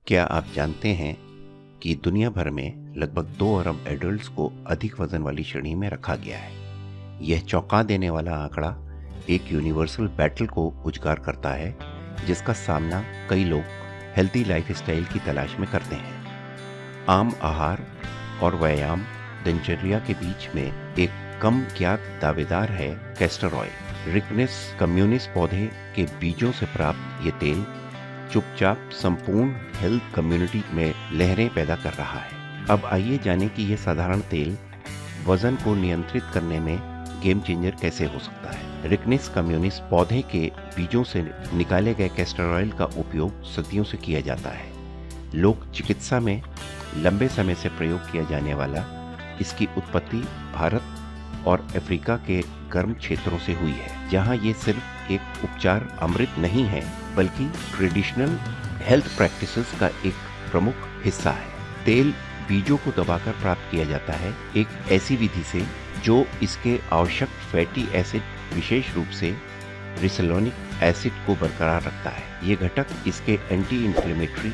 क्या आप जानते हैं कि दुनिया भर में लगभग 2 अरब एडल्ट्स को अधिक वजन वाली श्रेणी में रखा गया है। यह चौंका देने वाला आंकड़ा एक यूनिवर्सल बैटल को उजागर करता है, जिसका सामना कई लोग हेल्दी लाइफस्टाइल की तलाश में करते हैं। आम आहार और व्यायाम दिनचर्या के बीच में एक कम ज्ञात दावेदार है कैस्टर ऑयल। रिकनेस कम्युनिस पौधे के बीजों से प्राप्त ये तेल चुपचाप संपूर्ण हेल्थ कम्युनिटी में लहरें पैदा कर रहा है। अब आइए जानें कि यह साधारण तेल वजन को नियंत्रित करने में गेम चेंजर कैसे हो सकता है। रिकनेस कम्युनिस पौधे के बीजों से निकाले गए कैस्टर ऑयल का उपयोग सदियों से किया जाता है। लोक चिकित्सा में लंबे समय से प्रयोग किया जाने वाला इसकी उत्पत्ति भारत और अफ्रीका के गर्म क्षेत्रों से हुई है, जहां ये सिर्फ एक उपचार अमृत नहीं है बल्कि ट्रेडिशनल हेल्थ प्रैक्टिसेस का एक प्रमुख हिस्सा है। तेल बीजों को दबाकर प्राप्त किया जाता है, एक ऐसी विधि से जो इसके आवश्यक फैटी एसिड, विशेष रूप से रिसलोनिक एसिड को बरकरार रखता है। ये घटक इसके एंटी इंफ्लेमेटरी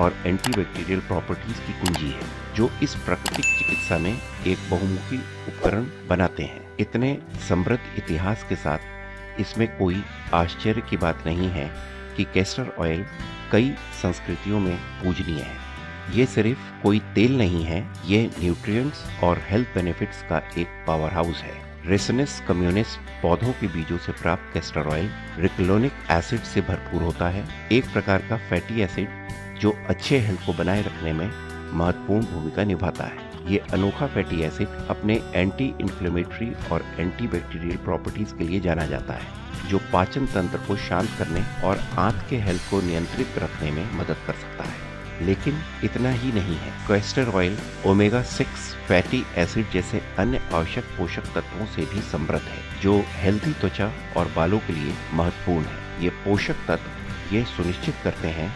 और एंटीबैक्टीरियल प्रॉपर्टीज की कुंजी है, जो इस प्राकृतिक चिकित्सा में एक बहुमुखी उपकरण बनाते हैं। इतने समृद्ध इतिहास के साथ इसमें कोई आश्चर्य की बात नहीं है कि कैस्टर ऑयल कई संस्कृतियों में पूजनीय है। ये सिर्फ कोई तेल नहीं है, ये न्यूट्रिएंट्स और हेल्थ बेनिफिट्स का एक पावर हाउस है। रेसिनस कम्युनिस पौधों के बीजों से प्राप्त कैस्टर ऑयल रिकलोनिक एसिड से भरपूर होता है, एक प्रकार का फैटी एसिड जो अच्छे हेल्थ को बनाए रखने में महत्वपूर्ण भूमिका निभाता है। ये अनोखा फैटी एसिड अपने एंटी इंफ्लेमेटरी और एंटीबैक्टीरियल प्रॉपर्टीज के लिए जाना जाता है, जो पाचन तंत्र को शांत करने और आंत के हेल्थ को नियंत्रित रखने में मदद कर सकता है। लेकिन इतना ही नहीं है, castor oil omega 6 fatty acid जैसे अन्य आवश्यक पोषक तत्वों से भी समृद्ध है, जो हेल्दी त्वचा और बालों के लिए महत्वपूर्ण है। ये पोषक तत्व ये सुनिश्चित करते हैं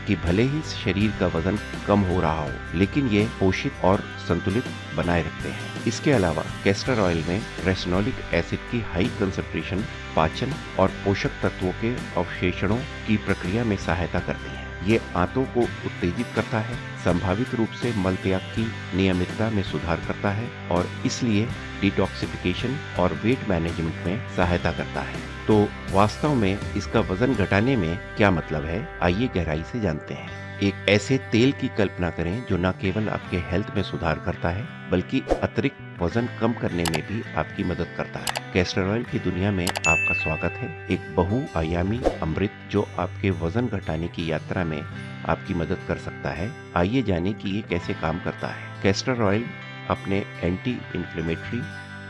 कि भले ही शरीर का वजन कम हो रहा हो, लेकिन ये पोषित और संतुलित बनाए रखते हैं। इसके अलावा कैस्टर ऑयल में रेसिनोलिक एसिड की हाई कंसंट्रेशन पाचन और पोषक तत्वों के अवशेषणों की प्रक्रिया में सहायता करती है। ये आंतों को उत्तेजित करता है, संभावित रूप से मल त्याग की नियमितता में सुधार करता है और इसलिए डिटॉक्सिफिकेशन और वेट मैनेजमेंट में सहायता करता है। तो वास्तव में इसका वजन घटाने में क्या मतलब है, आइए गहराई से जानते हैं। एक ऐसे तेल की कल्पना करें जो न केवल आपके हेल्थ में सुधार करता है बल्कि अतिरिक्त वजन कम करने में भी आपकी मदद करता है। कैस्टर ऑयल की दुनिया में आपका स्वागत है, एक बहुआयामी अमृत जो आपके वजन घटाने की यात्रा में आपकी मदद कर सकता है। आइए जानें कि ये कैसे काम करता है। कैस्टर ऑयल अपने एंटी इंफ्लेमेटरी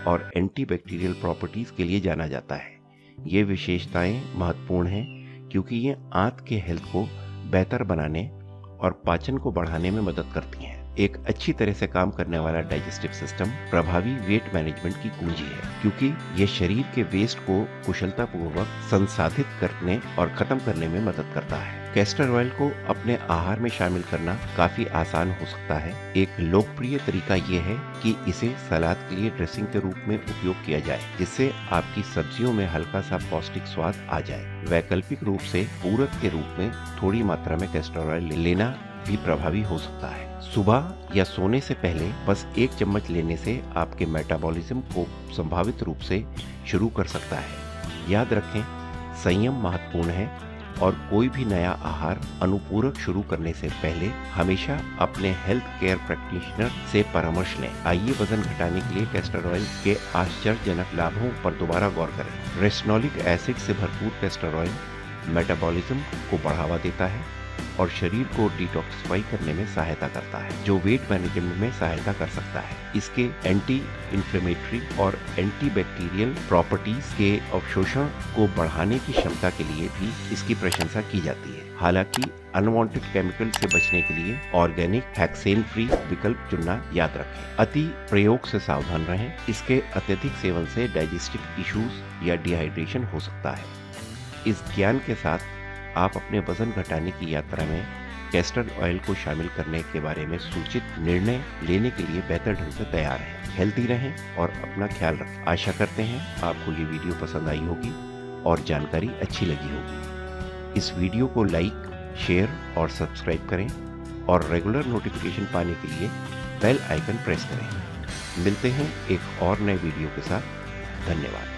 और एंटीबैक्टीरियल प्रॉपर्टीज के लिए जाना जाता है। ये विशेषताएं महत्वपूर्ण हैं क्योंकि ये आंत के हेल्थ को बेहतर बनाने और पाचन को बढ़ाने में मदद करती हैं। एक अच्छी तरह से काम करने वाला डाइजेस्टिव सिस्टम प्रभावी वेट मैनेजमेंट की कुंजी है, क्योंकि ये शरीर के वेस्ट को कुशलतापूर्वक संसाधित करने और खत्म करने में मदद करता है। कैस्टर ऑयल को अपने आहार में शामिल करना काफी आसान हो सकता है। एक लोकप्रिय तरीका ये है कि इसे सलाद के लिए ड्रेसिंग के रूप में उपयोग किया जाए, जिससे आपकी सब्जियों में हल्का सा पौष्टिक स्वाद आ जाए। वैकल्पिक रूप से पूरक के रूप में थोड़ी मात्रा में कैस्टर ऑयल लेना भी प्रभावी हो सकता है। सुबह या सोने से पहले बस 1 चम्मच लेने से आपके मेटाबॉलिज्म को संभावित रूप से शुरू कर सकता है। याद रखें, संयम महत्वपूर्ण है और कोई भी नया आहार अनुपूरक शुरू करने से पहले हमेशा अपने हेल्थ केयर प्रैक्टिशनर से परामर्श लें। आइए वजन घटाने के लिए कैस्टर ऑयल के आश्चर्यजनक लाभों पर दोबारा गौर करें। रेसिनोलिक एसिड से भरपूर कैस्टर ऑयल मेटाबॉलिज्म को बढ़ावा देता है और शरीर को डिटॉक्सिफाई करने में सहायता करता है, जो वेट मैनेजमेंट में सहायता कर सकता है। इसके एंटी इंफ्लेमेटरी और एंटीबैक्टीरियल प्रॉपर्टीज के अवशोषण को बढ़ाने की क्षमता के लिए भी इसकी प्रशंसा की जाती है। हालांकि अनवांटेड केमिकल से बचने के लिए ऑर्गेनिक हेक्सेन फ्री विकल्प चुनना याद रखें। अति प्रयोग से सावधान रहें, इसके अत्यधिक सेवन से डाइजेस्टिव इश्यूज या डिहाइड्रेशन हो सकता है। इस ज्ञान के साथ आप अपने वजन घटाने की यात्रा में कैस्टर ऑयल को शामिल करने के बारे में सूचित निर्णय लेने के लिए बेहतर ढंग से तैयार हैं। हेल्दी रहें और अपना ख्याल रखें। आशा करते हैं आपको ये वीडियो पसंद आई होगी और जानकारी अच्छी लगी होगी। इस वीडियो को लाइक, शेयर और सब्सक्राइब करें और रेगुलर नोटिफिकेशन पाने के लिए बेल आइकन प्रेस करें। मिलते हैं एक और नए वीडियो के साथ। धन्यवाद।